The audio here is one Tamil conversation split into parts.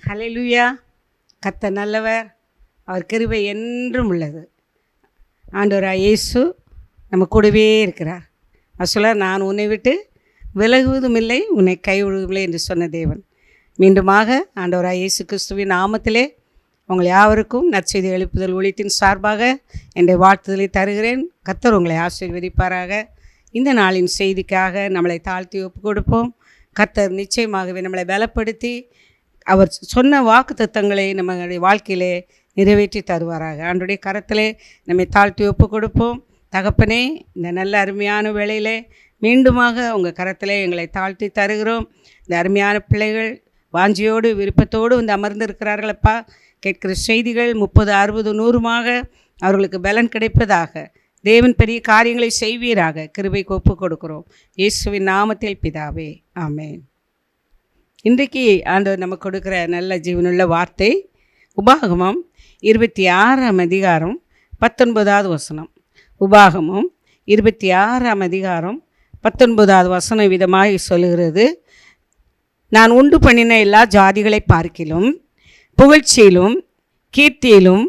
ஹல்லேலூயா. கர்த்தர் நல்லவர், அவர் கிருபை என்றும் உள்ளது. ஆண்டவராய் இயேசு நம்ம கூடவே இருக்கிறார். அவர் சொல்ல, நான் உன்னை விட்டு விலகுவதும் இல்லை, உன்னை கைவிடுவதும் இல்லை என்று சொன்ன தேவன். மீண்டுமாக ஆண்டவராய் இயேசு கிறிஸ்துவின் நாமத்திலே உங்கள் யாவருக்கும் நற்செய்தி எழுப்புதல் ஊழியத்தின் சார்பாக என்னுடைய வாழ்த்துதலை தருகிறேன். கர்த்தர் உங்களை ஆசீர்வதிப்பாராக. இந்த நாளின் செய்திக்காக நம்மளை தாழ்த்தி ஒப்பு கொடுப்போம். கர்த்தர் நிச்சயமாகவே நம்மளை பலப்படுத்தி அவர் சொன்ன வாக்குத்தத்தங்களை நம்மளுடைய வாழ்க்கையிலே நிறைவேற்றி தருவாராக. ஆண்டவருடைய கரத்திலே நம்மை தாழ்த்தி ஒப்பு கொடுப்போம். தகப்பனே, இந்த நல்ல அருமையான வேளையிலே மீண்டுமாக உங்கள் கரத்திலே எங்களை தாழ்த்தி தருகிறோம். இந்த அருமையான பிள்ளைகள் வாஞ்சியோடு விருப்பத்தோடு வந்து அமர்ந்திருக்கிறார்களப்பா. கேட்கிற செய்திகள் 30, 60, 100மாக அவர்களுக்கு பலன் கிடைப்பதாக. தேவன் பெரிய காரியங்களை செய்வீராக. கிருபைக்கு ஒப்பு கொடுக்கிறோம் இயேசுவின் நாமத்தில் பிதாவே, ஆமேன். இன்றைக்கு ஆண்டவர் நமக்கு கொடுக்குற நல்ல ஜீவனுள்ள வார்த்தை உபாகமம் 26ஆம் அதிகாரம் 19வது வசனம். உபாகமம் 26ஆம் அதிகாரம் 19வது வசனம் விதமாக சொல்லுகிறது, நான் உண்டு பண்ணின எல்லா ஜாதிகளை பார்க்கிலும் புகழ்ச்சியிலும் கீர்த்தியிலும்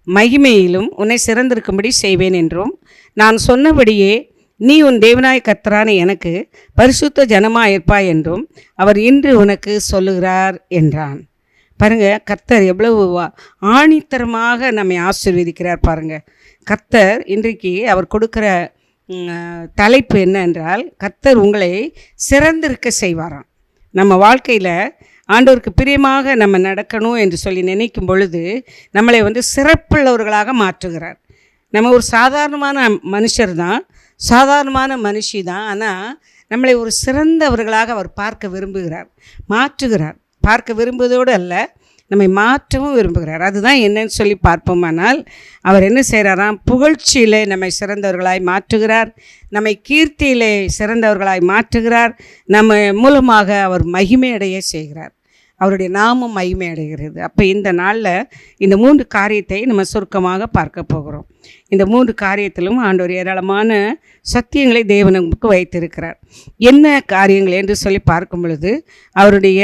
மகிமையிலும் உன்னை சிறந்திருக்கும்படி செய்வேன் என்றும், நான் சொன்னபடியே நீ உன் தேவனாய கர்த்தரான எனக்கு பரிசுத்த ஜனமாயிருப்பாய் என்றும் அவர் இன்று உனக்கு சொல்லுகிறார் என்றான். பாருங்கள், கர்த்தர் எவ்வளவு ஆணித்தரமாக நம்மை ஆசீர்வதிக்கிறார் பாருங்கள். கர்த்தர் இன்றைக்கு அவர் கொடுக்குற தலைப்பு என்ன என்றால், கர்த்தர் உங்களை சிறந்திருக்க செய்வாராம். நம்ம வாழ்க்கையில் ஆண்டவருக்கு பிரியமாக நம்ம நடக்கணும் என்று சொல்லி நினைக்கும் பொழுது நம்மளை சிறப்புள்ளவர்களாக மாற்றுகிறார். நம்ம ஒரு சாதாரணமான மனுஷர் தான், சாதாரணமான மனுஷி தான். ஆனால் நம்மளை ஒரு சிறந்தவர்களாக அவர் பார்க்க விரும்புகிறார், மாற்றுகிறார். பார்க்க விரும்புவதோடு அல்ல, நம்மை மாற்றவும் விரும்புகிறார். அதுதான் என்னன்னு சொல்லி பார்ப்போமானால், அவர் என்ன செய்கிறாராம், புகழ்ச்சியிலே நம்மை சிறந்தவர்களாய் மாற்றுகிறார், நம்மை கீர்த்தியிலே சிறந்தவர்களாய் மாற்றுகிறார், நம்ம மூலமாக அவர் மகிமை அடைய செய்கிறார். அவருடைய நாமம் மகிமை அடைகிறது. அப்போ இந்த நாளில் இந்த 3 காரியத்தை நம்ம சுருக்கமாக பார்க்க போகிறோம். இந்த 3 காரியத்திலும் ஆண்டவர் ஏராளமான சத்தியங்களை தேவனுக்கு வைத்திருக்கிறார். என்ன காரியங்கள் என்று சொல்லி பார்க்கும் பொழுது, அவருடைய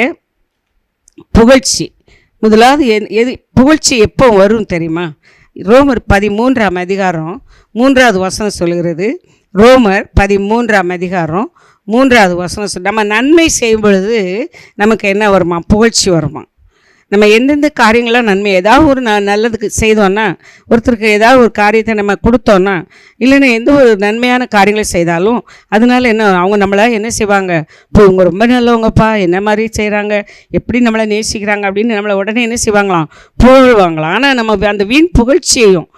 புகழ்ச்சி. முதலாவது புகழ்ச்சி எப்போ வரும் தெரியுமா? ரோமர் 13ஆம் அதிகாரம் 3வது வசனம் சொல்கிறது. ரோமர் 13ஆம் அதிகாரம் 3வது வசனம் நம்ம நன்மை செய்யும் பொழுது நமக்கு என்ன வருமா? புகழ்ச்சி வருமா? நம்ம எந்தெந்த காரியங்களாம் நன்மை, ஏதாவது ஒரு நல்லதுக்கு செய்தோன்னா, ஒருத்தருக்கு ஏதாவது ஒரு காரியத்தை நம்ம கொடுத்தோன்னா, இல்லைன்னா எந்த ஒரு நன்மையான காரியங்களை செய்தாலும் அதனால் என்ன, அவங்க நம்மளை என்ன செய்வாங்க, இப்போ இவங்க ரொம்ப நல்லவங்கப்பா, என்ன மாதிரி செய்கிறாங்க, எப்படி நம்மளை நேசிக்கிறாங்க அப்படின்னு நம்மளை உடனே என்ன செய்வாங்களாம், புகழ்வாங்களாம். ஆனால் நம்ம அந்த வீண் புகழ்ச்சியையும்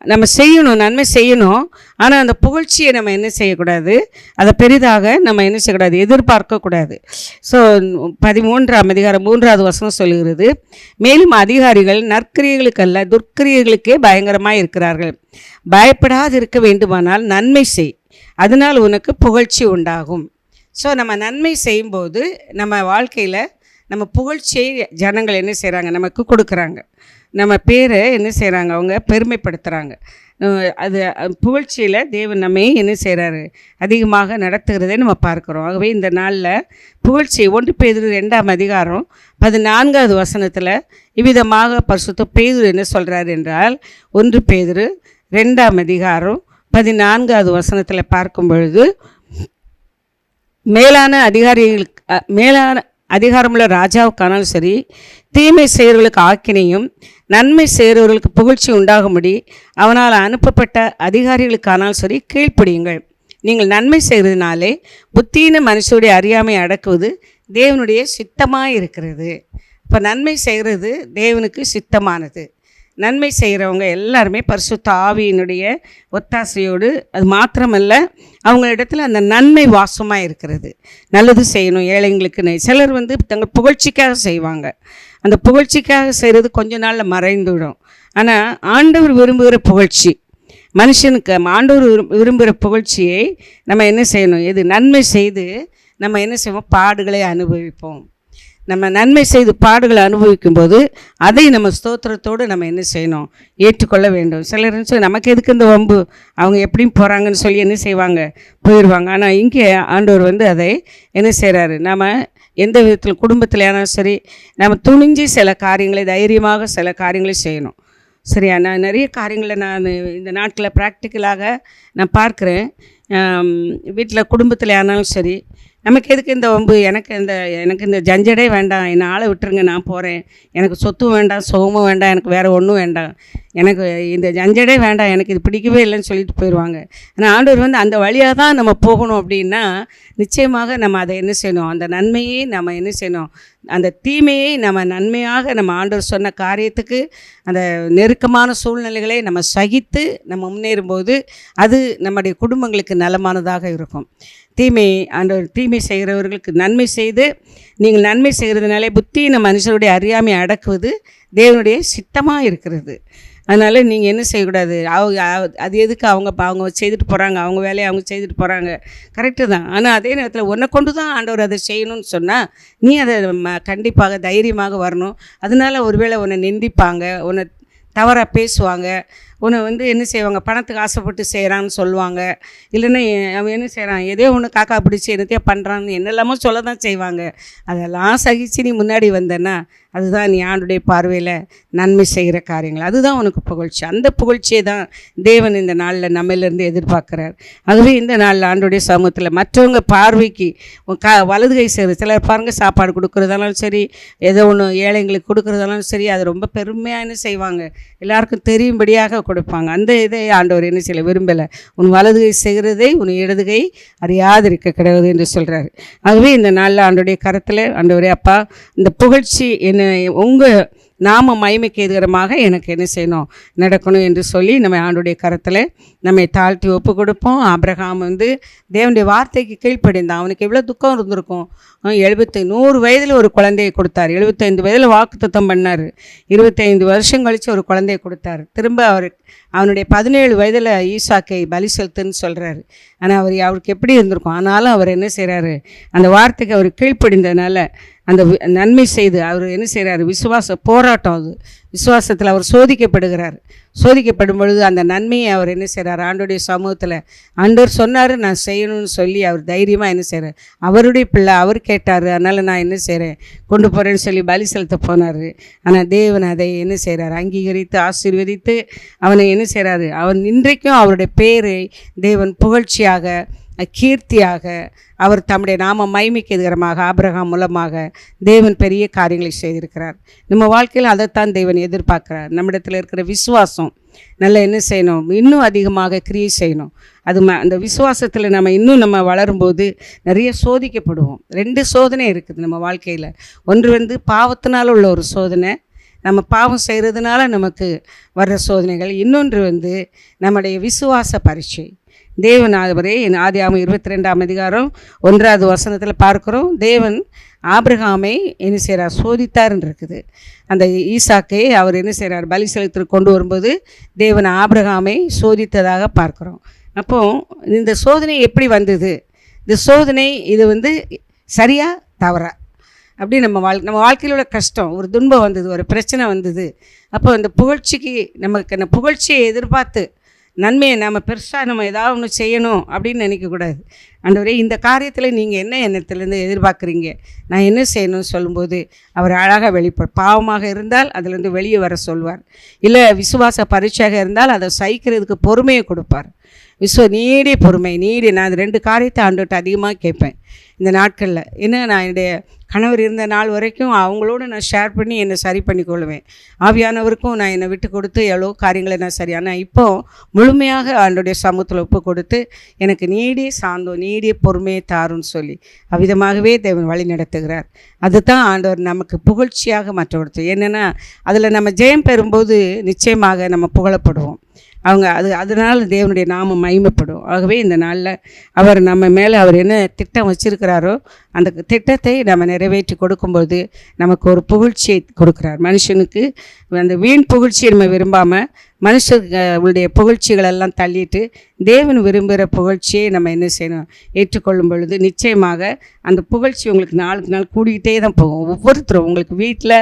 நம்ம செய்யணும், நன்மை செய்யணும். ஆனால் அந்த புகழ்ச்சியை நம்ம என்ன செய்யக்கூடாது, அதை பெரிதாக நம்ம என்ன செய்யக்கூடாது, எதிர்பார்க்கக்கூடாது. ஸோ 13ஆம் அதிகாரம் 3வது வசனம் சொல்லுகிறது, மேலும் அதிகாரிகள் நற்கிரியைகளுக்கு அல்ல துர்க்கிரியைகளுக்கே பயங்கரமாக இருக்கிறார்கள். பயப்படாது இருக்க வேண்டுமானால் நன்மை செய், அதனால் உனக்கு புகழ்ச்சி உண்டாகும். ஸோ நம்ம நன்மை செய்யும்போது நம்ம வாழ்க்கையில் நம்ம புகழ்ச்சியை ஜனங்கள் என்ன செய்கிறாங்க, நமக்கு கொடுக்குறாங்க. நம்ம பேரை என்ன செய்கிறாங்க, அவங்க பெருமைப்படுத்துகிறாங்க. அது புகழ்ச்சியில் தேவன் நம்மை என்ன செய்கிறாரு, அதிகமாக நடத்துகிறதை நம்ம பார்க்குறோம். ஆகவே இந்த நாளில் புகழ்ச்சி 1 பேதுரு 2ஆம் அதிகாரம் 14வது வசனத்தில் இவ்விதமாக பரிசுத்த பேதுரு என்ன சொல்கிறார் என்றால், 1 பேதுரு 2ஆம் அதிகாரம் 14வது வசனத்தில் பார்க்கும் பொழுது, மேலான அதிகாரமுள்ள ராஜாவுக்கானாலும் சரி, தீமை செய்கிறவர்களுக்கு ஆக்கினையும் நன்மை செய்கிறவர்களுக்கு புகழ்ச்சி உண்டாகும்படி அவனால் அனுப்பப்பட்ட அதிகாரிகளுக்கானாலும் சரி கீழ்ப்படியுங்கள். நீங்கள் நன்மை செய்கிறதுனாலே புத்தீன மனுஷருடைய அறியாமை அடக்குவது தேவனுடைய சித்தமாக இருக்கிறது. இப்போ நன்மை செய்கிறது தேவனுக்கு சித்தமானது. நன்மை செய்கிறவங்க எல்லாருமே பரிசுத்த ஆவியினுடைய ஒத்தாசையோடு, அது மாத்திரமல்ல அவங்களிடத்தில் அந்த நன்மை வாசமாக இருக்கிறது. நல்லது செய்யணும் ஏழைங்களுக்கு. சிலர் தங்கள் புகழ்ச்சிக்காக செய்வாங்க. அந்த புகழ்ச்சிக்காக செய்கிறது கொஞ்ச நாளில் மறைந்துவிடும். ஆனால் ஆண்டவர் விரும்புகிற புகழ்ச்சி, மனுஷனுக்கு ஆண்டவர் விரும்புகிற புகழ்ச்சியை நம்ம என்ன செய்யணும், எது நன்மை செய்து நம்ம என்ன செய்வோம், பாடுகளை அனுபவிப்போம். நம்ம நன்மை செய்து பாடுகளை அனுபவிக்கும் போது அதை நம்ம ஸ்தோத்திரத்தோடு நம்ம என்ன செய்யணும், ஏற்றுக்கொள்ள வேண்டும். சிலர் சொல்லி நமக்கு எதுக்கு இந்த வம்பு, அவங்க எப்படியும் போகிறாங்கன்னு சொல்லி என்ன செய்வாங்க, போயிடுவாங்க. ஆனால் இங்கே ஆண்டவர் அதை என்ன செய்கிறாரு, நம்ம எந்த விதத்தில் குடும்பத்தில் ஆனாலும் சரி, நம்ம துணிஞ்சு சில காரியங்களை, தைரியமாக சில காரியங்களை செய்யணும். சரியா? நான் நிறைய காரியங்களை நான் இந்த நாட்டில் ப்ராக்டிக்கலாக நான் பார்க்குறேன். வீட்டில் குடும்பத்தில் ஆனாலும் சரி, நமக்கு எதுக்கு இந்த வம்பு, எனக்கு இந்த ஜஞ்சடே வேண்டாம், என்னை ஆளை விட்டுருங்க, நான் போகிறேன், எனக்கு சொத்தும் வேண்டாம், சுகமும் வேண்டாம், எனக்கு வேறு ஒன்றும் வேண்டாம், எனக்கு இந்த ஜஞ்சடே வேண்டாம், எனக்கு இது பிடிக்கவே இல்லைன்னு சொல்லிட்டு போயிடுவாங்க. ஆனால் ஆண்டவர் அந்த வழியாக தான் நம்ம போகணும். அப்படின்னா நிச்சயமாக நம்ம அதை என்ன செய்யணும், அந்த நன்மையை நம்ம என்ன செய்யணும், அந்த தீமையை நம்ம நன்மையாக நம்ம ஆண்டவர் சொன்ன காரியத்துக்கு அந்த நெருக்கமான சூழ்நிலைகளை நம்ம சகித்து நம்ம முன்னேறும்போது அது நம்முடைய குடும்பங்களுக்கு நலமானதாக இருக்கும். தீமை செய்கிறவர்களுக்கு நன்மை செய்து, நீங்கள் நன்மை செய்கிறதுனாலே புத்தியின மனுஷருடைய அறியாமை அடக்குவது தேவனுடைய சித்தமாக இருக்கிறது. அதனால் நீங்கள் என்ன செய்யக்கூடாது, அது எதுக்கு அவங்க செய்துட்டு போகிறாங்க, அவங்க வேலையை அவங்க செய்துட்டு போகிறாங்க, கரெக்டு தான். ஆனால் அதே நேரத்தில் உன்னை கொண்டு தான் ஆண்டவர் அதை செய்யணும்னு சொன்னால் நீ அதை கண்டிப்பாக தைரியமாக வரணும். அதனால் ஒருவேளை உன்னை நிந்திப்பாங்க, உன்னை தவறாக பேசுவாங்க, உன்னை என்ன செய்வாங்க, பணத்துக்கு ஆசைப்பட்டு செய்கிறான்னு சொல்லுவாங்க. இல்லைன்னா அவன் என்ன செய்கிறான், எதையோ ஒன்று காக்கா பிடிச்சி என்னத்தையோ பண்ணுறான்னு என்னெல்லாமோ சொல்ல தான் செய்வாங்க. அதெல்லாம் சகிச்சு நீ முன்னாடி வந்தேன்னா அதுதான் நீ ஆண்டுடைய பார்வையில் நன்மை செய்கிற காரியங்கள். அதுதான் உனக்கு புகழ்ச்சி. அந்த புகழ்ச்சியை தான் தேவன் இந்த நாளில் நம்மளிருந்து எதிர்பார்க்குறார். ஆகவே இந்த நாளில் ஆண்டுடைய சமூகத்தில் மற்றவங்க பார்வைக்கு வலது கை செய்கிறது, சிலர் பாருங்கள், சாப்பாடு கொடுக்குறதாலும் சரி, ஏதோ ஒன்று ஏழைங்களுக்கு கொடுக்குறதாலும் சரி, அது ரொம்ப பெருமையாக என்ன செய்வாங்க, எல்லாருக்கும் தெரியும்படியாக கொடுப்பாங்க. அந்த இதை ஆண்டவர் என்ன செய்யலை, விரும்பலை. உன் வலது கை செய்கிறதை உன் இடது கை அறியாதிருக்க கிடையாது என்று சொல்கிறார். ஆகவே இந்த நாளில் ஆண்டோடைய கரத்தில், ஆண்டவரே அப்பா, இந்த புகழ்ச்சி உங்கள் நாம மகிமைக்கு எதிரமாக எனக்கு என்ன செய்யணும், நடக்கணும் என்று சொல்லி நம்ம ஆண்டுடைய கரத்தில் நம்மை தாழ்த்தி ஒப்பு கொடுப்போம். ஆபிரகாம் தேவனுடைய வார்த்தைக்கு கீழ்ப்படிந்தான். அவனுக்கு எவ்வளோ துக்கம் இருந்திருக்கும். 100 வயதில் ஒரு குழந்தையை கொடுத்தார். 75 வயதில் வாக்குத்தத்தம் பண்ணார். 25 வருஷம் கழித்து ஒரு குழந்தையை கொடுத்தார். திரும்ப அவனுடைய 17 வயதில் ஈசாக்கை பலி செலுத்துன்னு சொல்கிறாரு. ஆனால் அவருக்கு எப்படி இருந்திருக்கும். ஆனாலும் அவர் என்ன செய்கிறாரு, அந்த வார்த்தைக்கு அவர் கீழ்ப்படிந்ததுனால அந்த நன்மை செய்து அவர் என்ன செய்கிறார், விசுவாச போராட்டம், அது விசுவாசத்தில் அவர் சோதிக்கப்படுகிறார். சோதிக்கப்படும் பொழுது அந்த நன்மையை அவர் என்ன செய்கிறார், ஆண்டோடைய சமூகத்தில் ஆண்டவர் சொன்னார் நான் செய்யணும்னு சொல்லி அவர் தைரியமாக என்ன செய்கிறார், அவருடைய பிள்ளை அவர் கேட்டார், அதனால் நான் என்ன செய்கிறேன், கொண்டு போகிறேன்னு சொல்லி பலி செலுத்த போனார். ஆனால் தேவன் அதை என்ன செய்கிறார், அங்கீகரித்து ஆசீர்வதித்து அவனை என்ன செய்கிறாரு, அவன் இன்றைக்கும் அவருடைய பேரை தேவன் புகழ்ச்சியாக கீர்த்தியாக அவர் தம்முடைய நாம மகிமைக்கு எதிரமாக ஆபிரகாம் மூலமாக தேவன் பெரிய காரியங்களை செய்திருக்கிறார். நம்ம வாழ்க்கையில் அதைத்தான் தேவன் எதிர்பார்க்கிறார். நம்மிடத்தில் இருக்கிற விசுவாசம் நல்லா என்ன செய்யணும், இன்னும் அதிகமாக கிரியை செய்யணும். அந்த விசுவாசத்தில் நம்ம வளரும்போது நிறைய சோதிக்கப்படுவோம். 2 சோதனை இருக்குது நம்ம வாழ்க்கையில். ஒன்று பாவத்தினால் உள்ள ஒரு சோதனை, நம்ம பாவம் செய்கிறதுனால நமக்கு வர்ற சோதனைகள். இன்னொன்று நம்முடைய விசுவாச பரீட்சை. தேவன் அவரே ஆதியாகமம் 22ஆம் அதிகாரம் 1வது வசனத்தில் பார்க்குறோம், தேவன் ஆபிரகாமை என்ன செய்கிறார், சோதித்தார்ன்னு இருக்குது. அந்த ஈசாக்கை அவர் என்ன செய்கிறார், பலி செலுத்தி கொண்டு வரும்போது தேவன் ஆபிரகாமை சோதித்ததாக பார்க்குறோம். அப்போது இந்த சோதனை எப்படி வந்தது, இந்த சோதனை இது சரியா தவறா, அப்படி நம்ம வாழ்க்கையில் உள்ள கஷ்டம், ஒரு துன்பம் வந்தது, ஒரு பிரச்சனை வந்தது. அப்போ அந்த புகழ்ச்சிக்கு நமக்கு அந்த புகழ்ச்சியை எதிர்பார்த்து நன்மையை நம்ம பெருசாக நம்ம ஏதாவது ஒன்று செய்யணும் அப்படின்னு நினைக்கக்கூடாது. ஆண்டவரே இந்த காரியத்தில் நீங்கள் என்ன எண்ணத்துலேருந்து எதிர்பார்க்குறீங்க, நான் என்ன செய்யணும்னு சொல்லும்போது அவர் அழகாக பாவமாக இருந்தால் அதிலேருந்து வெளியே வர சொல்வார். இல்லை விசுவாச பரீட்சையாக இருந்தால் அதை சகிக்கிறதுக்கு பொறுமையை கொடுப்பார். நீடிய பொறுமை, நான் அது 2 காரியத்தை ஆண்டவர்கிட்ட அதிகமாக கேட்பேன் இந்த நாட்களில். ஏன்னா நான் என்னுடைய கணவர் இருந்த நாள் வரைக்கும் அவங்களோட நான் ஷேர் பண்ணி என்னை சரி பண்ணி கொள்வேன். ஆவியானவருக்கும் நான் என்னை விட்டு கொடுத்து எவ்வளோ காரியங்களை நான் சரி. ஆனால் இப்போது முழுமையாக ஆண்டோடைய சமூகத்தில் ஒப்பு கொடுத்து எனக்கு நீடிய பொறுமையை தாருன்னு சொல்லி அவ்விதமாகவே தேவன் வழி நடத்துகிறார். அதுதான் ஆண்டவர் நமக்கு புகழ்ச்சியாக மற்றவர்த்து. என்னென்னா அதில் நம்ம ஜெயம் பெறும்போது நிச்சயமாக நம்ம புகழப்படுவோம். அதனால் தேவனுடைய நாமம் மகிமைப்படும். ஆகவே இந்த நாளில் அவர் நம்ம மேலே அவர் என்ன திட்டம் வச்சுருக்கிறாரோ அந்த திட்டத்தை நம்ம நிறைவேற்றி கொடுக்கும்போது நமக்கு ஒரு புகழ்ச்சியை கொடுக்குறார். மனுஷனுக்கு அந்த வீண் புகழ்ச்சியை நம்ம விரும்பாமல் மனுஷர்களுடைய புகழ்ச்சிகளெல்லாம் தள்ளிட்டு தேவன் விரும்புகிற புகழ்ச்சியை நம்ம என்ன செய்யணும், ஏற்றுக்கொள்ளும் பொழுது நிச்சயமாக அந்த புகழ்ச்சி உங்களுக்கு நாளுக்கு நாள் கூடிக்கிட்டே தான் போகும். ஒவ்வொருத்தரும் உங்களுக்கு வீட்டில்,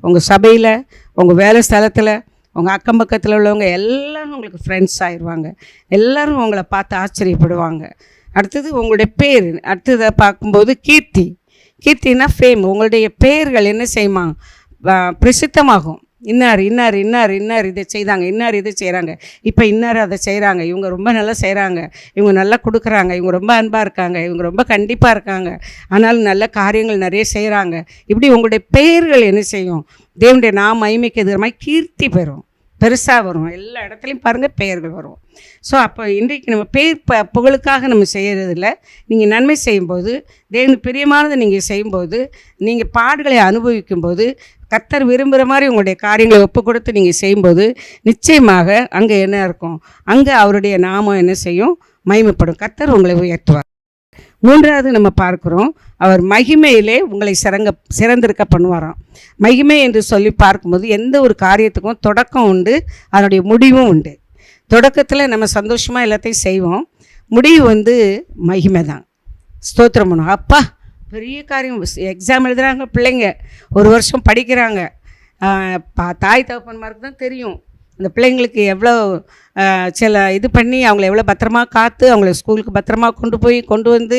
உங்கள் சபையில், உங்கள் வேலை ஸ்தலத்தில், உங்கள் அக்கம் பக்கத்தில் உள்ளவங்க எல்லோரும் உங்களுக்கு ஃப்ரெண்ட்ஸ் ஆயிடுவாங்க. எல்லோரும் உங்களை பார்த்து ஆச்சரியப்படுவாங்க. அடுத்தது உங்களுடைய பேர், அடுத்ததை பார்க்கும்போது கீர்த்தி. கீர்த்தினா ஃபேம். உங்களுடைய பெயர்கள் என்ன செய்யுமா? பிரசித்தமாகும். இன்னார் இன்னார் இன்னார் இன்னார் இதை செய்தாங்க, இன்னார் இதை செய்கிறாங்க, இப்போ இன்னார் அதை செய்கிறாங்க, இவங்க ரொம்ப நல்லா செய்கிறாங்க, இவங்க நல்லா கொடுக்குறாங்க, இவங்க ரொம்ப அன்பாக இருக்காங்க, இவங்க ரொம்ப கண்டிப்பாக இருக்காங்க, ஆனாலும் நல்ல காரியங்கள் நிறைய செய்கிறாங்க. இப்படி உங்களுடைய பெயர்கள் என்ன செய்யும்? தேவனுடைய மகிமைக்கு எதிரமாக கீர்த்தி பெறும், பெருசாக வரும். எல்லா இடத்துலையும் பாருங்கள் பெயர்கள் வரும். ஸோ அப்போ இன்றைக்கு நம்ம பேர் புகழுக்காக நம்ம செய்கிறதில்ல. நீங்கள் நன்மை செய்யும்போது, தேவனுக்கு பிரியமானதை நீங்கள் செய்யும்போது, நீங்கள் பாடுகளை அனுபவிக்கும்போது, கர்த்தர் விரும்புகிற மாதிரி உங்களுடைய காரியங்களை ஒப்பு கொடுத்து நீங்கள் செய்யும்போது நிச்சயமாக அங்கே என்ன இருக்கும்? அங்கே அவருடைய நாமம் என்ன செய்யும்? மகிமைப்படும். கர்த்தர் உங்களை உயர்த்துவார். மூன்றாவது நம்ம பார்க்குறோம், அவர் மகிமையிலே உங்களை சிறந்திருக்க பண்ணுவாராம். மகிமை என்று சொல்லி பார்க்கும்போது எந்த ஒரு காரியத்துக்கும் தொடக்கம் உண்டு, அதனுடைய முடிவும் உண்டு. தொடக்கத்தில் நம்ம சந்தோஷமாக எல்லாத்தையும் செய்வோம், முடிவு மகிமை தான். ஸ்தோத்திரம் பண்ணுவோம். அப்பா பெரிய காரியம், எக்ஸாம் எழுதுகிறாங்க பிள்ளைங்க, ஒரு வருஷம் படிக்கிறாங்க. தாய் தகப்பன்மாருக்கு தான் தெரியும் அந்த பிள்ளைங்களுக்கு எவ்வளோ சில இது பண்ணி அவங்கள எவ்வளோ பத்திரமா காத்து அவங்கள ஸ்கூலுக்கு பத்திரமா கொண்டு வந்து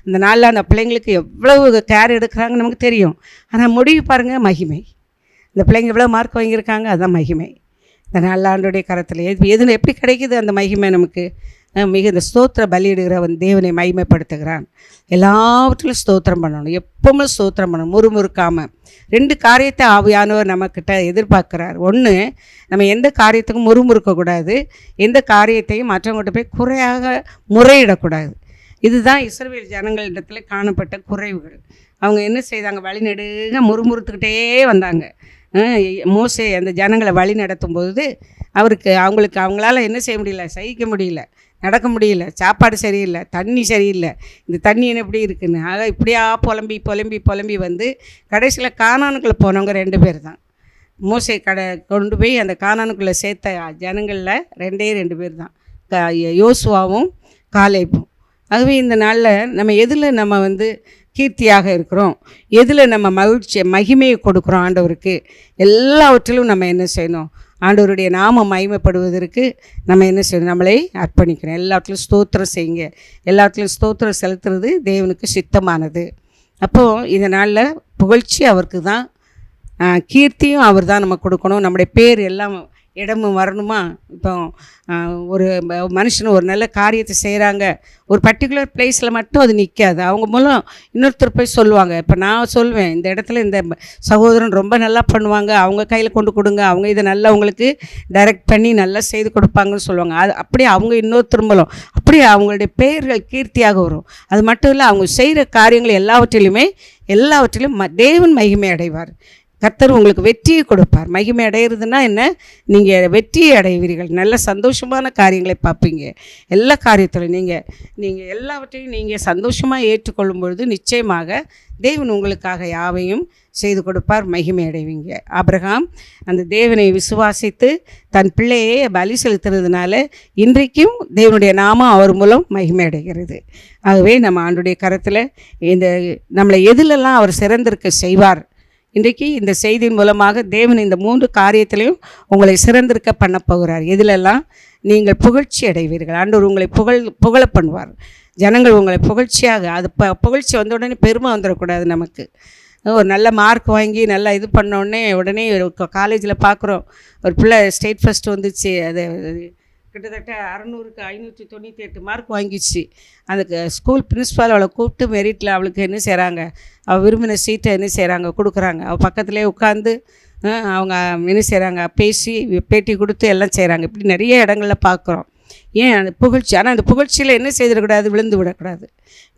இந்த நாளில் அந்த பிள்ளைங்களுக்கு எவ்வளோ கேர் எடுக்கிறாங்க நமக்கு தெரியும். ஆனால் முடிவு பாருங்கள் மகிமை. இந்த பிள்ளைங்க எவ்வளோ மார்க் வாங்கியிருக்காங்க, அதுதான் மகிமை. இந்த நாளில் ஆண்டோடைய கரத்தில் எது எப்படி கிடைக்குது அந்த மகிமை நமக்கு? மிகுந்த ஸ்தோத்திர பலியிடுகிறவன் தேவனை மகிமைப்படுத்துகிறான். எல்லாவற்றிலும் ஸ்தோத்திரம் பண்ணணும், எப்பவுமே ஸ்தோத்திரம் பண்ணணும், முறுமுறுக்காமல். 2 காரியத்தை ஆவியானவர் நம்மக்கிட்ட எதிர்பார்க்குறார். ஒன்று, நம்ம எந்த காரியத்துக்கும் முறுமுறுக்கக்கூடாது, எந்த காரியத்தையும் மற்றவங்கள்ட்ட போய் குறையாக முறையிடக்கூடாது. இதுதான் இஸ்ரவேல் ஜனங்களிடத்தில் காணப்பட்ட குறைவுகள். அவங்க என்ன செய்தாங்க? வழிநெடுக முறுமுறுத்துக்கிட்டே வந்தாங்க. மோசே அந்த ஜனங்களை வழி நடத்தும்போது அவங்களால என்ன செய்ய முடியல? சகிக்க முடியல, நடக்க முடியல, சாப்பாடு சரியில்லை, தண்ணி சரியில்லை, இந்த தண்ணி என்ன இப்படி இருக்குன்னு. ஆக இப்படியா புலம்பி வந்து கடைசியில் கானானுக்குள்ளே போனவங்க 2 பேர் தான். மோசே கொண்டு போய் அந்த கானானுக்குள்ளே சேர்த்த ஜனங்களில் 2 பேர் தான், யோசுவாவும் காலேபும். ஆகவே இந்த நாளில் நம்ம எதில் நம்ம கீர்த்தியாக இருக்கிறோம், எதில் நம்ம மகிமையை கொடுக்குறோம் ஆண்டவருக்கு, எல்லாவற்றிலும் நம்ம என்ன செய்யணும்? ஆண்டவருடைய நாமம் மகிமைப்படுவதற்கு நம்ம என்ன செய்யணும்? நம்மளை அர்ப்பணிக்கணும். எல்லாத்துலையும் ஸ்தோத்திரம் செய்யுங்க. எல்லாத்துலையும் ஸ்தோத்திரம் செலுத்துறது தேவனுக்கு சித்தமானது. அப்போது இதனால் புகழ்ச்சி அவருக்கு தான், கீர்த்தியும் அவர் தான் நம்ம கொடுக்கணும். நம்முடைய பேர் எல்லாம் இடமும் வரணுமா? இப்போ ஒரு மனுஷன் ஒரு நல்ல காரியத்தை செய்கிறாங்க, ஒரு பர்டிகுலர் பிளேஸில் மட்டும் அது நிற்காது, அவங்க மூலம் இன்னொருத்தர் போய் சொல்லுவாங்க. இப்போ நான் சொல்லுவேன், இந்த இடத்துல இந்த சகோதரன் ரொம்ப நல்லா பண்ணுவாங்க, அவங்க கையில் கொண்டு கொடுங்க, அவங்க இதை நல்லா உங்களுக்கு டைரக்ட் பண்ணி நல்லா செய்து கொடுப்பாங்கன்னு சொல்லுவாங்க. அது அப்படியே அவங்க இன்னொருத்தர் மூலம் அப்படியே அவங்களுடைய பெயர்கள் கீர்த்தியாக வரும். அது மட்டும் இல்லை, அவங்க செய்கிற காரியங்கள் எல்லாவற்றிலும் தேவன் மகிமை அடைவார். கர்த்தர் உங்களுக்கு வெற்றியை கொடுப்பார். மகிமை அடைகிறதுனா என்ன? நீங்கள் வெற்றியை அடைவீர்கள், நல்ல சந்தோஷமான காரியங்களை பார்ப்பீங்க. எல்லா காரியத்திலும் நீங்கள் எல்லாவற்றையும் நீங்கள் சந்தோஷமாக ஏற்றுக்கொள்ளும் பொழுது நிச்சயமாக தேவன் உங்களுக்காக யாவையும் செய்து கொடுப்பார், மகிமை அடைவீங்க. ஆபிரகாம் அந்த தேவனை விசுவாசித்து தன் பிள்ளையை பலி செலுத்துறதுனால இன்றைக்கும் தேவனுடைய நாமம் அவர் மூலம் மகிமை அடைகிறது. ஆகவே நம்ம ஆண்டுடைய கரத்தில் நம்மளை எதிலெல்லாம் அவர் சிறந்திருக்க செய்வார். இன்றைக்கு இந்த செய்தியின் மூலமாக தேவன் இந்த 3 காரியத்திலையும் உங்களை சிறந்திருக்க பண்ண போகிறார். எதிலெல்லாம் நீங்கள் புகழ்ச்சி அடைவீர்கள். ஆண்டவர் உங்களை புகழ பண்ணுவார். ஜனங்கள் உங்களை புகழ்ச்சியாக, அது புகழ்ச்சி வந்த உடனே பெருமை வந்துடக்கூடாது. நமக்கு ஒரு நல்ல மார்க் வாங்கி நல்லா இது பண்ணோடனே உடனே காலேஜில் பார்க்குறோம், ஒரு பிள்ளை ஸ்டேட் ஃபஸ்ட்டு வந்துச்சு, அது கிட்டத்தட்ட 600க்கு 598 மார்க் வாங்கிச்சு. அதுக்கு ஸ்கூல் பிரின்ஸ்பால் அவளை கூப்பிட்டு மெரிட்டில் அவளுக்கு என்ன செய்கிறாங்க? அவள் விரும்பின சீட்டை என்ன செய்கிறாங்க? கொடுக்குறாங்க. அவள் பக்கத்துலேயே உட்காந்து அவங்க என்ன செய்கிறாங்க? பேசி பேட்டி கொடுத்து எல்லாம் செய்கிறாங்க. இப்படி நிறைய இடங்களில் பார்க்குறோம். ஏன்? அந்த புகழ்ச்சி. ஆனால் அந்த புகழ்ச்சியில் என்ன செய்திடக்கூடாது? விழுந்து விடக்கூடாது.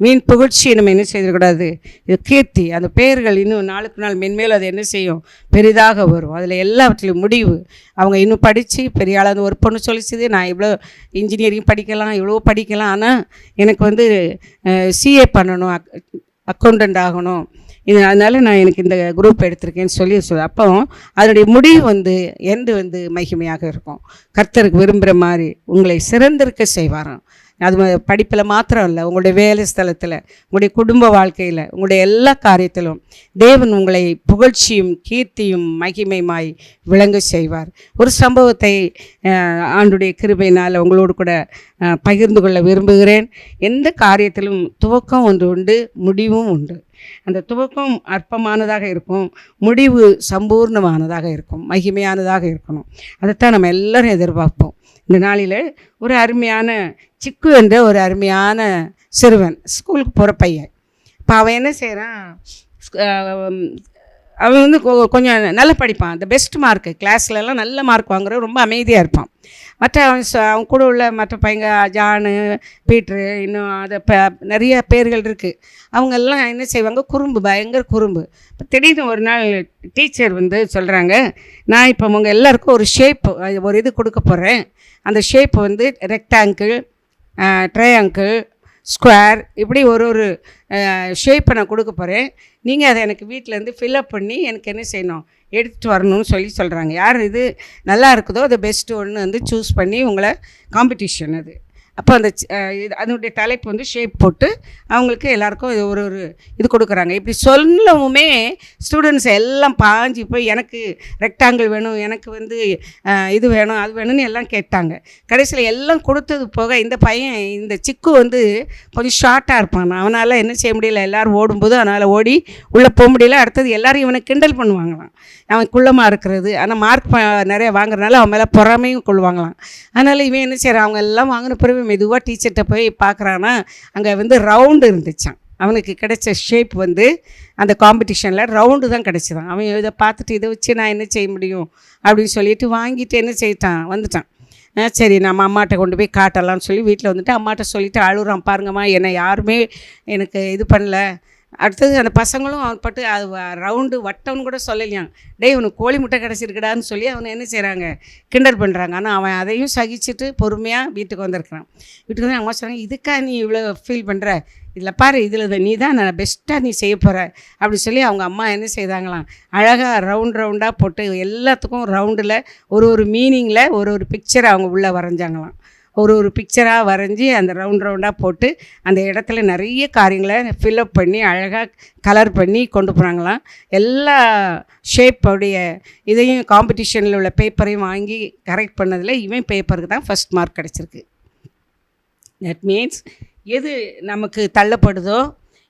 வீண் புகழ்ச்சியை நம்ம என்ன செய்திடக்கூடாது? இது கீர்த்தி. அந்த பெயர்கள் இன்னும் நாளுக்கு நாள் மென்மேலும் அது என்ன செய்யும்? பெரிதாக வரும். அதில் எல்லாவற்றிலும் முடிவு. அவங்க இன்னும் படித்து பெரிய ஆளாக ஒரு பொண்ணு சொல்லிச்சுது, நான் இவ்வளோ இன்ஜினியரிங் படிக்கலாம், இவ்வளோ படிக்கலாம், ஆனால் எனக்கு சிஏ பண்ணணும், அக்கௌண்டண்ட் ஆகணும், அதனால் நான் எனக்கு இந்த குரூப் எடுத்திருக்கேன்னு சொல்லி அப்போ அதனுடைய முடிவு எண்டு மகிமையாக இருக்கும். கர்த்தருக்கு விரும்புகிற மாதிரி உங்களை சிறந்திருக்க செய்வாராம். அது படிப்பில் மாத்திரம் இல்லை, உங்களுடைய வேலை ஸ்தலத்தில், உங்களுடைய குடும்ப வாழ்க்கையில், உங்களுடைய எல்லா காரியத்திலும் தேவன் உங்களை புகழ்ச்சியும் கீர்த்தியும் மகிமையுமாய் விளங்க செய்வார். ஒரு சம்பவத்தை ஆண்டுடைய கிருபையினால் உங்களோடு கூட பகிர்ந்து கொள்ள விரும்புகிறேன். எந்த காரியத்திலும் துவக்கம் ஒன்று உண்டு, முடிவும் உண்டு. அந்த துவக்கம் அற்பமானதாக இருக்கும், முடிவு சம்பூர்ணமானதாக இருக்கும், மகிமையானதாக இருக்கணும். அதைத்தான் நம்ம எல்லோரும் எதிர்பார்ப்போம். இந்த நாளில் ஒரு அருமையான சிக்கு என்ற ஒரு அருமையான சிறுவன், ஸ்கூலுக்கு போகிற பையன். இப்போ அவன் என்ன செய்கிறான், அவன் வந்து கொஞ்சம் நல்லா படிப்பான், அந்த பெஸ்ட் மார்க்கு, கிளாஸ்லலாம் நல்ல மார்க் வாங்குற, ரொம்ப அமைதியாக இருப்பான். மற்ற அவன் கூட உள்ள மற்ற பையங்க ஜானு, பீட்ரு, இன்னும் அதை நிறைய பேர்கள் இருக்குது. அவங்கெல்லாம் என்ன செய்வாங்க, குறும்பு, பயங்கர குறும்பு. இப்போ திடீர்னு ஒரு நாள் டீச்சர் வந்து சொல்கிறாங்க, நான் இப்போ உங்கள் எல்லாருக்கும் ஒரு ஷேப், ஒரு இது கொடுக்க போகிறேன். அந்த ஷேப் வந்து ரெக்டாங்கிள், ட்ரையாங்கிள், ஸ்கொயர், இப்படி ஒரு ஷேப்பை நான் கொடுக்க போகிறேன். நீங்கள் அதை எனக்கு வீட்டிலேருந்து ஃபில்அப் பண்ணி எனக்கு என்ன செய்யணும், எடுத்துகிட்டு வரணும்னு சொல்கிறாங்க. யார் இது நல்லா இருக்குதோ அது பெஸ்ட்டு ஒன்று வந்து சூஸ் பண்ணி உங்களை காம்படிஷன் அது. அப்போ அந்த அதனுடைய தலைப்பு வந்து ஷேப் போட்டு அவங்களுக்கு எல்லாேருக்கும் ஒரு இது கொடுக்குறாங்க. இப்படி சொல்லவுமே ஸ்டூடெண்ட்ஸ் எல்லாம் பாஞ்சு போய் எனக்கு ரெக்டாங்கிள் வேணும், எனக்கு வந்து இது வேணும், அது வேணும்னு எல்லாம் கேட்டாங்க. கடைசியில் எல்லாம் கொடுத்தது போக இந்த பையன், இந்த சிக்கு வந்து கொஞ்சம் ஷார்ட்டாக இருப்பான். அவனால் என்ன செய்ய முடியல, எல்லோரும் ஓடும்போது அதனால் ஓடி உள்ளே போக முடியல. அடுத்தது எல்லோரும் இவனை கிண்டல் பண்ணுவாங்களாம், அவன் குள்ளமாக இருக்கிறது. ஆனால் மார்க் நிறைய வாங்குறதுனால அவன் மேலே பொறாமையும் கொள்வாங்களாம். அதனால் இவன் என்ன செய்கிறான், அவங்க எல்லாம் வாங்கின பிறகு மெதுவாக டீச்சர்கிட்ட போய் பார்க்குறான்னா அங்கே வந்து ரவுண்டு இருந்துச்சான். அவனுக்கு கிடைச்ச ஷேப் வந்து அந்த காம்படிஷனில் ரவுண்டு தான் கிடச்சிதான். அவன் இதை பார்த்துட்டு இதை வச்சு நான் என்ன செய்ய முடியும் அப்படின்னு சொல்லிட்டு வாங்கிட்டு என்ன செய்யிட்டான், வந்துட்டான். சரி நம்ம அம்மாட்ட கொண்டு போய் காட்டலாம்னு சொல்லி வீட்டில் வந்துட்டு அம்மாட்ட சொல்லிவிட்டு அழுகுறான், பாருங்கம்மா என்னை யாருமே எனக்கு இது பண்ணல. அடுத்தது அந்த பசங்களும் அவன் பட்டு அது ரவுண்டு வட்டம்னு கூட சொல்லலையாம். டேய் உனக்கு கோழி முட்டை கிடச்சிருக்கடான்னு சொல்லி அவனை என்ன செய்கிறாங்க, கிண்டல் பண்ணுறாங்க. ஆனால் அவன் அதையும் சகிச்சுட்டு பொறுமையாக வீட்டுக்கு வந்திருக்கிறான். வீட்டுக்கு வந்து அம்மா சொல்கிறாங்க, இதுக்காக நீ இவ்வளோ ஃபீல் பண்ணுற, இதில் பாரு, இதில் நீ தான் நான் பெஸ்ட்டாக நீ செய்ய போகிற அப்படி சொல்லி அவங்க அம்மா என்ன செய்தாங்களாம், அழகாக ரவுண்டாக போட்டு எல்லாத்துக்கும் ரவுண்டில் ஒரு மீனிங்கில் ஒரு பிக்சரை அவங்க உள்ளே வரைஞ்சாங்களாம். ஒரு பிக்சராக வரைஞ்சி அந்த ரவுண்டாக போட்டு அந்த இடத்துல நிறைய காரியங்களை ஃபில்அப் பண்ணி அழகாக கலர் பண்ணி கொண்டு போகிறாங்களாம். எல்லா ஷேப்போடைய இதையும் காம்படிஷனில் உள்ள பேப்பரையும் வாங்கி கரெக்ட் பண்ணதில் இவன் பேப்பருக்கு தான் ஃபஸ்ட் மார்க் கிடச்சிருக்கு. தட் மீன்ஸ் எது நமக்கு தள்ளப்படுதோ,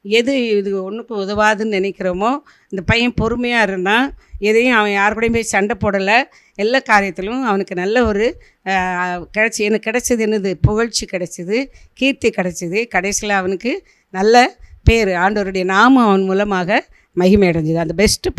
எது இது ஒன்றுக்கு உதவாதுன்னு நினைக்கிறோமோ, இந்த பையன் பொறுமையாக இருந்தான். எதையும் அவன் யார் கூடயும் போய் சண்டை போடலை. எல்லா காரியத்திலும் அவனுக்கு நல்ல ஒரு எனக்கு கிடைச்சது என்னது, புகழ்ச்சி கிடைச்சிது, கீர்த்தி கிடைச்சிது. கடைசியில் அவனுக்கு நல்ல பேர், ஆண்டவருடைய நாமம் அவன் மூலமாக மகிமை அடைஞ்சிது. அந்த பெஸ்ட்டு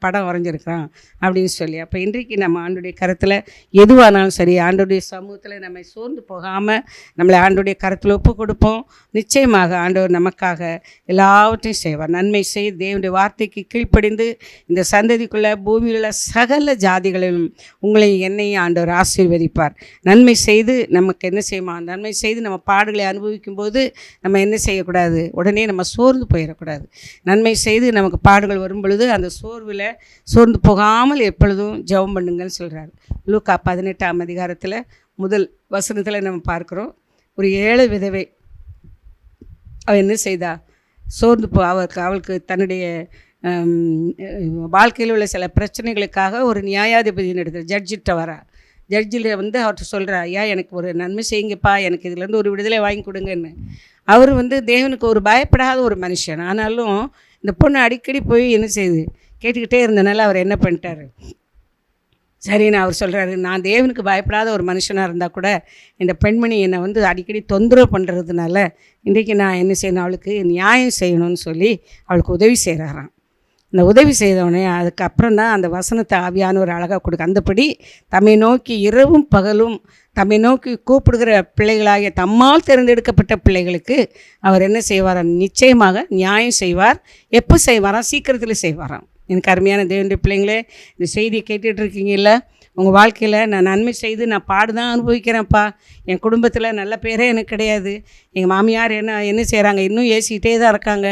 படம் வரைஞ்சிருக்கிறான் அப்படின்னு சொல்லி. அப்போ இன்றைக்கு நம்ம ஆண்டோடைய கருத்தில் எதுவானாலும் சரி, ஆண்டோடைய சமூகத்தில் நம்ம சோர்ந்து போகாமல் நம்மளை ஆண்டோடைய கருத்தில் ஒப்பு கொடுப்போம். நிச்சயமாக ஆண்டவர் நமக்காக எல்லாவற்றையும் செய்வார். நன்மை செய்து தேவனுடைய வார்த்தைக்கு கீழ்ப்படிந்து இந்த சந்ததிக்குள்ளே பூமியில் உள்ள சகல ஜாதிகளிலும் உங்களை என்னையும் ஆண்டவர் ஆசீர்வதிப்பார். நன்மை செய்து நமக்கு என்ன செய்யுமா, நன்மை செய்து நம்ம பாடுகளை அனுபவிக்கும் போது நம்ம என்ன செய்யக்கூடாது, உடனே நம்ம சோர்ந்து போயிடக்கூடாது. நன்மை செய்து நமக்கு பாடுகள் வரும் பொழுது அந்த சோர்ந்து போகாமல் எப்பொழுதும் ஜெபம் பண்ணுங்கன்னு சொல்கிறார். லூக்கா 18ஆம் அதிகாரத்தில் முதல் வசனத்தில் நம்ம பார்க்குறோம். ஒரு ஏழை விதவை, அவள் என்ன செய்தா, சோர்ந்து அவளுக்கு தன்னுடைய வாழ்க்கையில் உள்ள சில பிரச்சனைகளுக்காக ஒரு நியாயாதிபதியின் இடத்துல ஜட்ஜிட்ட வரா. ஜட்ஜில் வந்து அவர்கிட்ட சொல்கிறா, ஐயா எனக்கு ஒரு நன்மை செய்யுங்கப்பா, எனக்கு இதுலேருந்து ஒரு விடுதலை வாங்கி கொடுங்கன்னு. அவர் வந்து தேவனுக்கு ஒரு பயப்படாத ஒரு மனுஷன். ஆனாலும் இந்த பொண்ணு அடிக்கடி போய் என்ன செய்யுது கேட்டுக்கிட்டே இருந்தனால அவர் என்ன பண்ணிட்டார், சரின்னு அவர் சொல்கிறாரு, நான் தேவனுக்கு பயப்படாத ஒரு மனுஷனாக இருந்தால் கூட இந்த பெண்மணி என்னை வந்து அடிக்கடி தொந்தரவு பண்ணுறதுனால இன்றைக்கி நான் என்ன செய்யணும், அவளுக்கு நியாயம் செய்யணும்னு சொல்லி அவளுக்கு உதவி செய்கிறாராம். இந்த உதவி செய்தவனே அதுக்கப்புறம் தான் அந்த வசனத்தை ஆவியானவர் அழகாக கொடுக்க. அந்தபடி தம்மை நோக்கி இரவும் பகலும் தம்மை நோக்கி கூப்பிடுகிற பிள்ளைகளாகிய தம்மால் தேர்ந்தெடுக்கப்பட்ட பிள்ளைகளுக்கு அவர் என்ன செய்வாராம், நிச்சயமாக நியாயம் செய்வார். எப்போ செய்வாராம், சீக்கிரத்தில் செய்வாராம். எனக்கு அருமையான தேவனுடைய பிள்ளைங்களே, இந்த செய்தியை கேட்டுட்டு இருக்கீங்கல்ல, உங்கள் வாழ்க்கையில் நான் நன்மை செய்து நான் பாடு தான் அனுபவிக்கிறேன்ப்பா, என் குடும்பத்தில் நல்ல பேரே எனக்கு கிடையாது, எங்கள் மாமியார் என்ன செய்கிறாங்க, இன்னும் ஏசிக்கிட்டே தான் இருக்காங்க,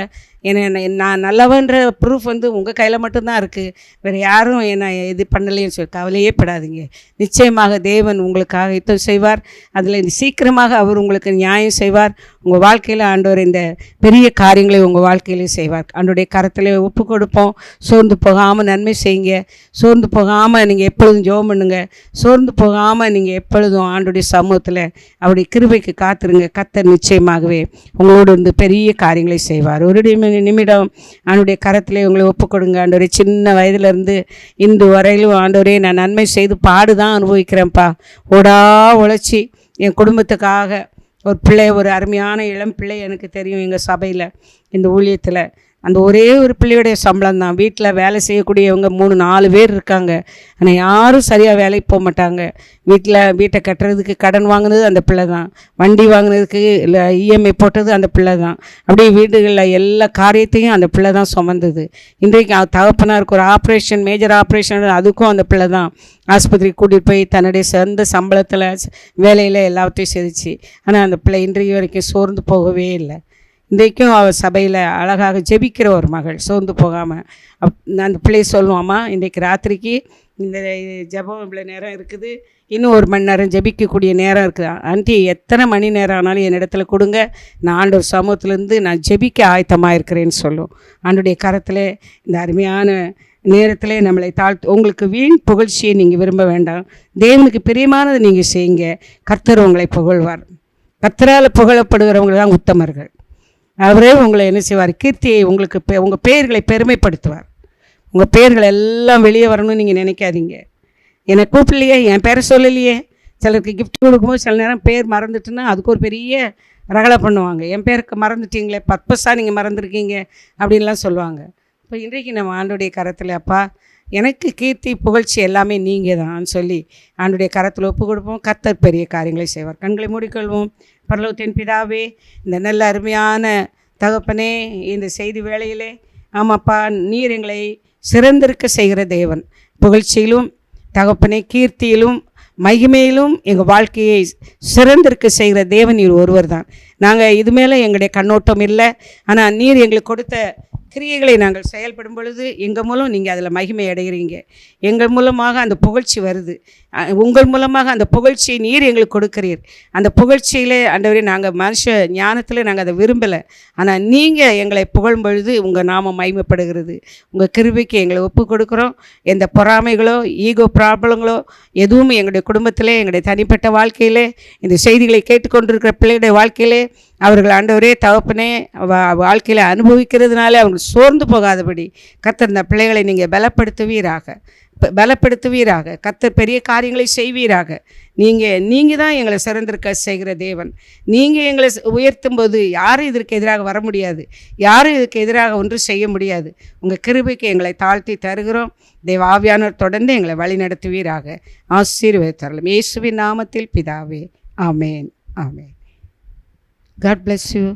நான் நல்லவன்ற ப்ரூஃப் வந்து உங்கள் கையில் மட்டும்தான் இருக்குது, வேறு யாரும் என்னை இது பண்ணலைன்னு சொல்லி கவலையே படாதீங்க. நிச்சயமாக தேவன் உங்களுக்காக யுத்தம் செய்வார். அதில் சீக்கிரமாக அவர் உங்களுக்கு நியாயம் செய்வார். உங்கள் வாழ்க்கையில் ஆண்டவர் இந்த பெரிய காரியங்களை உங்கள் வாழ்க்கையிலே செய்வார். ஆண்டோடைய கரத்தில் ஒப்பு கொடுப்போம். சோர்ந்து போகாமல் நன்மை செய்யுங்க. சோர்ந்து போகாமல் நீங்கள் எப்பொழுதும் ஜெபம் பண்ணுங்க. சோர்ந்து போகாமல் நீங்கள் எப்பொழுதும் ஆண்டோடைய சமூகத்தில் அவருடைய கிருபைக்கு காத்துருங்க. கர்த்தர் நிச்சயமாகவே உங்களோடு வந்து பெரிய காரியங்களை செய்வார். ஒருடையுமே நிமிடம் ஆண்டுடைய கரத்திலே உங்களை ஒப்புக்கொடுங்க. ஆண்டவரே, சின்ன வயதிலிருந்து இன்று வரையிலும் ஆண்டவரே நான் நன்மை செய்து பாடு தான் அனுபவிக்கிறேன்ப்பா. உழைச்சி என் குடும்பத்துக்காக ஒரு பிள்ளை, ஒரு அருமையான இளம் பிள்ளை எனக்கு தெரியும். எங்கள் சபையில் இந்த ஊழியத்தில் அந்த ஒரே ஒரு பிள்ளையுடைய சம்பளம் தான். வீட்டில் வேலை செய்யக்கூடியவங்க 3-4 பேர் இருக்காங்க. ஆனால் யாரும் சரியாக வேலைக்கு போக மாட்டாங்க. வீட்டை கட்டுறதுக்கு கடன் வாங்கினது அந்த பிள்ளை தான். வண்டி வாங்கினதுக்கு இல்லை இஎம்ஐ போட்டது அந்த பிள்ளை தான். அப்படியே வீடுகளில் எல்லா காரியத்தையும் அந்த பிள்ளை தான் சுமந்தது. இன்றைக்கு தகப்பனாருக்கு ஒரு ஆப்ரேஷன், மேஜர் ஆப்ரேஷன், அதுக்கும் அந்த பிள்ளை தான் ஆஸ்பத்திரி கூட்டிகிட்டு போய் தன்னுடைய சொந்த சம்பளத்தில் வேலையில் எல்லாத்தையும் செதுச்சு. ஆனால் அந்த பிள்ளை இன்றைக்கு வரைக்கும் சோர்ந்து போகவே இல்லை. இன்றைக்கும் அவள் சபையில் அழகாக ஜெபிக்கிற ஒரு மகள், சோர்ந்து போகாமல். அந்த பிள்ளையை சொல்லுவாம்மா, இன்றைக்கு ராத்திரிக்கு இந்த ஜெபம் இவ்வளோ நேரம் இருக்குது, இன்னும் 1 மணி நேரம் ஜெபிக்கக்கூடிய நேரம் இருக்குது. ஆண்டி, எத்தனை மணி நேரம் ஆனாலும் என்னிடத்துல கொடுங்க, நான் ஆண்டவர் சமூகத்திலேருந்து நான் ஜெபிக்க ஆயத்தமாக இருக்கிறேன்னு சொல்லும். ஆண்டுடைய கரத்தில் இந்த அருமையான நேரத்தில் நம்மளை உங்களுக்கு வீண் புகழ்ச்சியை நீங்கள் விரும்ப வேண்டாம். தேவனுக்கு பிரியமானதை நீங்கள் செய்யுங்க. கர்த்தர் உங்களை புகழ்வார். கர்த்தரால் புகழப்படுகிறவங்க தான் உத்தமர்கள். அவரே உங்களை என்ன செய்வார்? கீர்த்தியை உங்களுக்கு உங்கள் பெயர்களை பெருமைப்படுத்துவார். உங்கள் பெயர்கள் எல்லாம் வெளியே வரணும்னு நீங்கள் நினைக்காதீங்க. என்னை கூப்பிடலையே, என் பேரை சொல்லலையே. சிலருக்கு கிஃப்ட் கொடுக்கும்போது சில நேரம் பேர் மறந்துட்டுன்னா அதுக்கு ஒரு பெரிய ரகலை பண்ணுவாங்க. என் பேருக்கு மறந்துட்டீங்களே, பர்பஸாக நீங்கள் மறந்துருக்கீங்க அப்படின்லாம் சொல்லுவாங்க. இப்போ இன்றைக்கு நம்ம ஆண்டுடைய கரத்தில், அப்பா எனக்கு கீர்த்தி புகழ்ச்சி எல்லாமே நீங்கள் தான் சொல்லி ஆண்டுடைய கரத்தில் ஒப்பு கொடுப்போம். கர்த்தர் பெரிய காரியங்களை செய்வார். கண்களை மூடிக்கொள்வோம். பரலோகத்தின் பிதாவே, இந்த நல்ல அருமையான தகப்பனே, இந்த செய்தி வேளையிலே ஆமாப்பா, நீர் எங்களை சிறந்திருக்க செய்கிற தேவன். புகழ்ச்சியிலும் தகப்பனே, கீர்த்தியிலும் மகிமையிலும் எங்கள் வாழ்க்கையை சிறந்திருக்க செய்கிற தேவன் நீர் ஒருவர் தான். நாங்கள் இது மேலே எங்களுடைய கண்ணோட்டம் இல்லை. ஆனால் நீர் எங்களுக்கு கொடுத்த கிரியைகளை நாங்கள் செயல்படும் பொழுது எங்கள் மூலம் நீங்கள் அதில் மகிமை அடைகிறீங்க. எங்கள் மூலமாக அந்த புகழ்ச்சி வருது. உங்கள் மூலமாக அந்த புகழ்ச்சியை நீர் எங்களுக்கு கொடுக்கிறீர். அந்த புகழ்ச்சியில் ஆண்டவரே, நாங்கள் மனுஷ ஞானத்தில் நாங்கள் அதை விரும்பலை. ஆனால் நீங்கள் எங்களை புகழும் பொழுது உங்கள் நாமம் மகிமைப்படுகிறது. உங்கள் கிருபைக்கு எங்களை ஒப்பு கொடுக்குறோம். எந்த பொறாமைகளோ ஈகோ ப்ராப்ளங்களோ எதுவும் எங்களுடைய குடும்பத்திலே, எங்களுடைய தனிப்பட்ட வாழ்க்கையிலே, இந்த செய்திகளை கேட்டுக்கொண்டிருக்கிற பிள்ளைகளுடைய வாழ்க்கையிலே அவர்கள் ஆண்டவரே தகப்பனே வாழ்க்கையில் அனுபவிக்கிறதுனால அவங்க சோர்ந்து போகாதபடி கர்த்தர் இந்த பிள்ளைகளை நீங்கள் பலப்படுத்துவீராக. கர்த்தர் பெரிய காரியங்களை செய்வீராக. நீங்கள் தான் எங்களை சிறந்திருக்க செய்கிற தேவன். நீங்கள் எங்களை உயர்த்தும் போது யாரும் இதற்கு எதிராக வர முடியாது. யாரும் இதுக்கு எதிராக ஒன்றும் செய்ய முடியாது. உங்கள் கிருபைக்கு எங்களை தாழ்த்தி தருகிறோம். தேவ ஆவியானவர் தொடர்ந்து எங்களை வழி நடத்துவீராக. ஆசீர்வதித்தருளும் இயேசுவின் நாமத்தில் பிதாவே. ஆமேன். ஆமேன். God bless you.